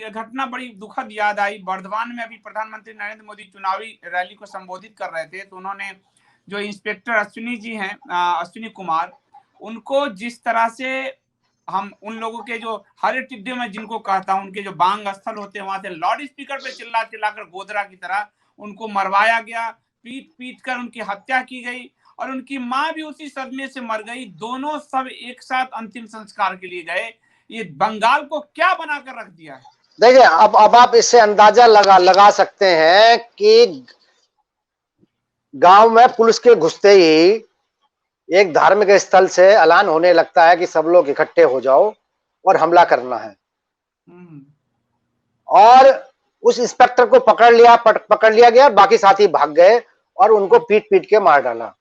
एक घटना बड़ी दुखद याद आई। बर्धमान में अभी प्रधानमंत्री नरेंद्र मोदी चुनावी रैली को संबोधित कर रहे थे, तो उन्होंने जो इंस्पेक्टर अश्विनी जी हैं, अश्विनी कुमार, उनको जिस तरह से हम उन लोगों के जो हरे टिड्डे में जिनको कहता हूं, उनके जो बांग स्थल होते हैं वहां से लाउड स्पीकर पे चिल्ला चिल्लाकर गोदरा की तरह उनको मरवाया गया, पीट पीट कर उनकी हत्या की गई और उनकी मां भी उसी सदमे से मर गई। दोनों सब एक साथ अंतिम संस्कार के लिए गए। ये बंगाल को क्या बनाकर रख दिया है। देखिए, अब आप इससे अंदाजा लगा सकते हैं कि गांव में पुलिस के घुसते ही एक धार्मिक स्थल से ऐलान होने लगता है कि सब लोग इकट्ठे हो जाओ और हमला करना है। और उस इंस्पेक्टर को पकड़ लिया गया, बाकी साथी भाग गए और उनको पीट पीट के मार डाला।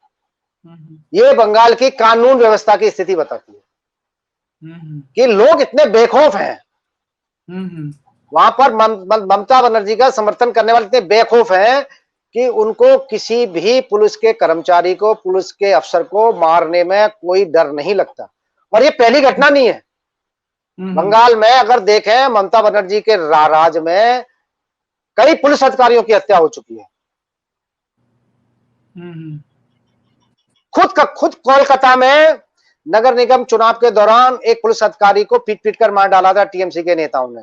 ये बंगाल की कानून व्यवस्था की स्थिति बताती है कि लोग इतने बेखौफ हैं। वहां पर ममता बनर्जी का समर्थन करने वाले इतने बेखौफ हैं कि उनको किसी भी पुलिस के कर्मचारी को, पुलिस के अफसर को मारने में कोई डर नहीं लगता। और ये पहली घटना नहीं है। बंगाल में अगर देखें, ममता बनर्जी के राज में कई पुलिस अधिकारियों की हत्या हो चुकी है। खुद कोलकाता में नगर निगम चुनाव के दौरान एक पुलिस अधिकारी को पीट पीट कर मार डाला था टीएमसी के नेताओं ने।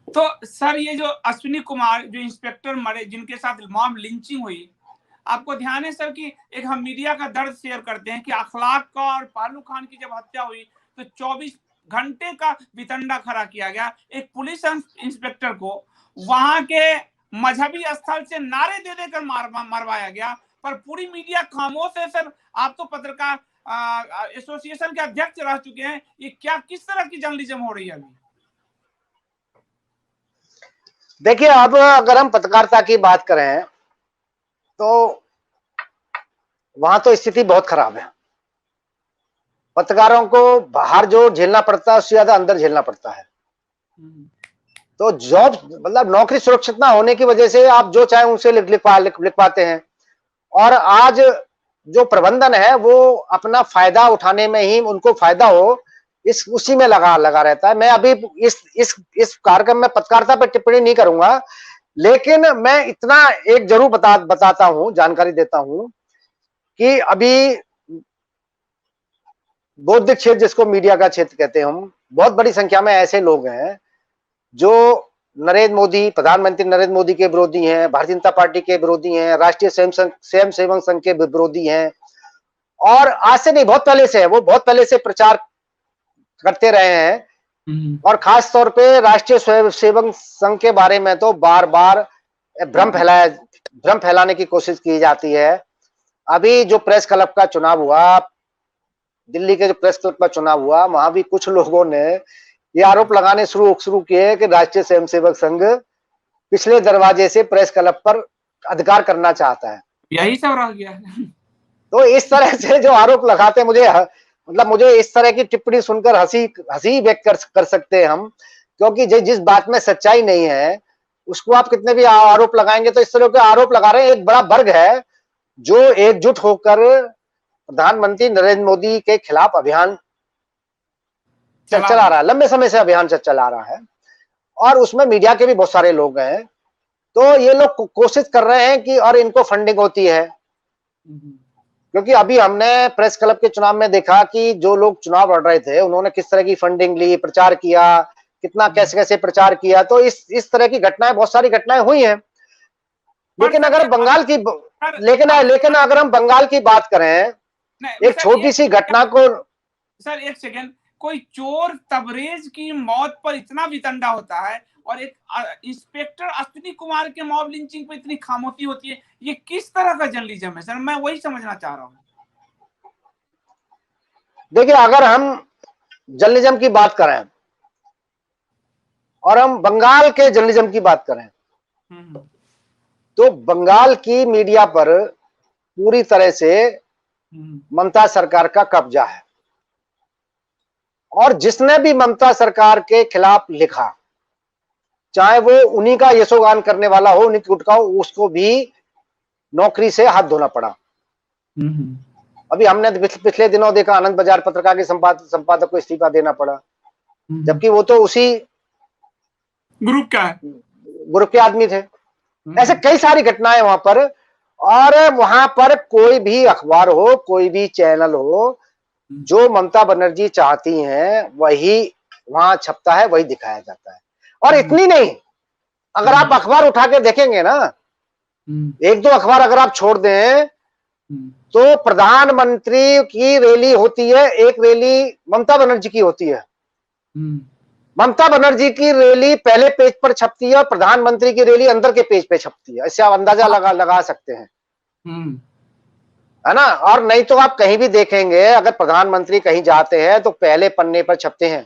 तो सर, ये जो अश्विनी कुमार जो इंस्पेक्टर मरे, जिनके साथ मॉब लिंचिंग हुई, आपको ध्यान है सर कि एक हम मीडिया का दर्द शेयर करते हैं कि अखलाक का और पालू खान की जब हत्या हुई तो 24 घंटे का वितंडा खड़ा किया गया। एक पुलिस इंस्पेक्टर को वहां के मजहबी स्थल से नारे दे देकर मरवाया गया, पर पूरी मीडिया खामोश है। सर, आप तो पत्रकार एसोसिएशन के अध्यक्ष रह चुके हैं, ये क्या किस तरह की जर्नलिज्म हो रही है अभी? देखिए, अब अगर हम पत्रकारिता की बात करें तो वहां तो स्थिति बहुत खराब है। पत्रकारों को बाहर जो झेलना पड़ता है उससे ज्यादा अंदर झेलना पड़ता है। तो जॉब मतलब नौकरी सुरक्षित ना होने की वजह से आप जो चाहे उनसे लिख पाते हैं। और आज जो प्रबंधन है वो अपना फायदा उठाने में ही, उनको फायदा हो उसी में लगा रहता है। मैं अभी इस कार्यक्रम में पत्रकारिता पर टिप्पणी नहीं करूंगा, लेकिन मैं इतना एक जरूर बताता हूं, जानकारी देता हूं कि अभी बौद्धिक क्षेत्र, जिसको मीडिया का क्षेत्र कहते हैं हम, बहुत बड़ी संख्या में ऐसे लोग हैं जो नरेंद्र मोदी, प्रधानमंत्री नरेंद्र मोदी के विरोधी हैं, भारतीय जनता पार्टी के विरोधी हैं, राष्ट्रीय स्वयं सेवक संघ के विरोधी हैं। और आज से नहीं, बहुत पहले से है, वो बहुत पहले से प्रचार करते रहे हैं। और खास तौर पे राष्ट्रीय स्वयं सेवक संघ के बारे में तो बार बार भ्रम फैलाने की कोशिश की जाती है। अभी जो प्रेस क्लब का चुनाव हुआ, दिल्ली के जो प्रेस क्लब का चुनाव हुआ, वहां भी कुछ लोगों ने ये आरोप लगाने शुरू किए कि राष्ट्रीय स्वयंसेवक संघ पिछले दरवाजे से प्रेस क्लब पर अधिकार करना चाहता है। यही सब रह गया। तो इस तरह से जो आरोप लगाते हैं, मुझे इस तरह की टिप्पणी सुनकर हंसी व्यक्त कर सकते हैं हम, क्योंकि जिस बात में सच्चाई नहीं है उसको आप कितने भी आरोप लगाएंगे। तो इस तरह के आरोप लगा रहे हैं। एक बड़ा वर्ग है जो एकजुट होकर प्रधानमंत्री नरेंद्र मोदी के खिलाफ अभियान चला रहा है, लंबे समय से अभियान चला रहा है, और उसमें मीडिया के भी बहुत सारे लोग हैं। तो ये लोग कोशिश कर रहे हैं कि और इनको फंडिंग होती है, क्योंकि अभी हमने प्रेस क्लब के चुनाव में देखा कि जो लोग चुनाव लड़ रहे थे उन्होंने किस तरह की फंडिंग ली, प्रचार किया, कितना कैसे प्रचार किया। तो इस तरह की घटनाएं, बहुत सारी घटनाएं हुई हैं। लेकिन अगर बंगाल की लेकिन अगर हम बंगाल की बात करें, एक छोटी सी घटना को, सर एक सेकेंड, कोई चोर तबरेज की मौत पर इतना वितंडा होता है और एक इंस्पेक्टर अश्विनी कुमार के मॉब लिंचिंग पर इतनी खामोशी होती है, ये किस तरह का जर्नलिज्म है सर? मैं वही समझना चाह रहा हूं। देखिए, अगर हम जर्नलिज्म की बात करें और हम बंगाल के जर्नलिज्म की बात करें, तो बंगाल की मीडिया पर पूरी तरह से ममता सरकार का कब्जा है। और जिसने भी ममता सरकार के खिलाफ लिखा, चाहे वो उन्हीं का यशोगान करने वाला हो, उन्हीं की गुटका हो, उसको भी नौकरी से हाथ धोना पड़ा। अभी हमने पिछले दिनों देखा, आनंद बाजार पत्रिका के संपादक को इस्तीफा देना पड़ा, जबकि वो तो उसी ग्रुप क्या है, ग्रुप के आदमी थे। ऐसे कई सारी घटनाएं वहां पर, और वहां पर कोई भी अखबार हो, कोई भी चैनल हो, जो ममता बनर्जी चाहती हैं वही वहां छपता है, वही दिखाया जाता है। और इतनी नहीं, अगर आप अखबार उठा के देखेंगे ना, एक दो अखबार अगर आप छोड़ दें, तो प्रधानमंत्री की रैली होती है, एक रैली ममता बनर्जी की होती है। ममता बनर्जी की रैली पहले पेज पर छपती है और प्रधानमंत्री की रैली अंदर के पेज पे छपती है। इससे आप अंदाजा लगा सकते हैं, है ना। और नहीं तो आप कहीं भी देखेंगे, अगर प्रधानमंत्री कहीं जाते हैं तो पहले पन्ने पर छपते हैं।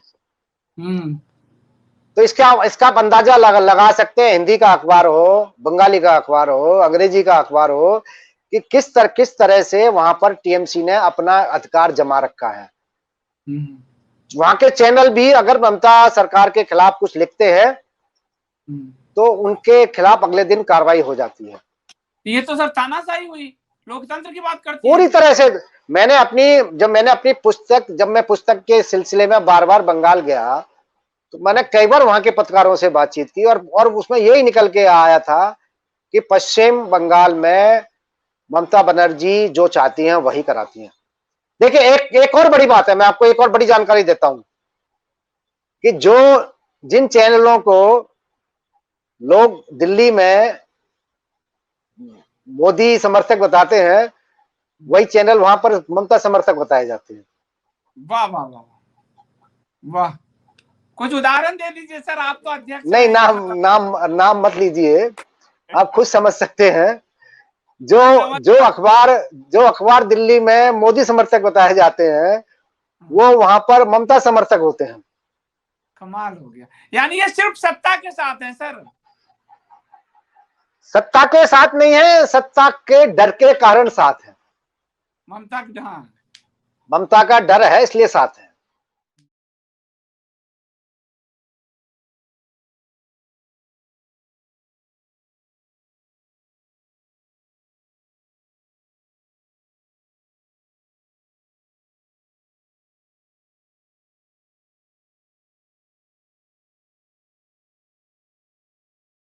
तो इसका आप अंदाजा लगा सकते हैं, हिंदी का अखबार हो, बंगाली का अखबार हो, अंग्रेजी का अखबार हो, कि किस तरह से वहां पर टीएमसी ने अपना अधिकार जमा रखा है। वहां के चैनल भी अगर ममता सरकार के खिलाफ कुछ लिखते हैं तो उनके खिलाफ अगले दिन कार्रवाई हो जाती है। ये तो सर तानाशाही हुई, लोकतंत्र की बात करती पूरी है। तरह से। जब मैं पुस्तक के सिलसिले में बार बार बंगाल गया, तो मैंने कई बार वहां के पत्रकारों से बातचीत की, और उसमें यही निकल के आया था कि पश्चिम बंगाल में ममता बनर्जी जो चाहती हैं वही कराती हैं। देखिए, एक और बड़ी बात है, मैं आपको एक और बड़ी जानकारी देता हूं कि जिन चैनलों को लोग दिल्ली में मोदी समर्थक बताते हैं, वही चैनल वहां पर ममता समर्थक बताए जाते हैं। वाह वाह वाह वाह, कुछ उदाहरण दे दीजिए सर, आप तो अध्यक्ष नहीं, हैं। नाम मत लीजिए, आप खुद समझ सकते हैं। जो अखबार दिल्ली में मोदी समर्थक बताए जाते हैं, वो वहां पर ममता समर्थक होते हैं। कमाल हो गया, यानी ये सिर्फ सत्ता के साथ है सर। सत्ता के साथ नहीं है, सत्ता के डर के कारण साथ है। ममता, हाँ, ममता का डर है इसलिए साथ है।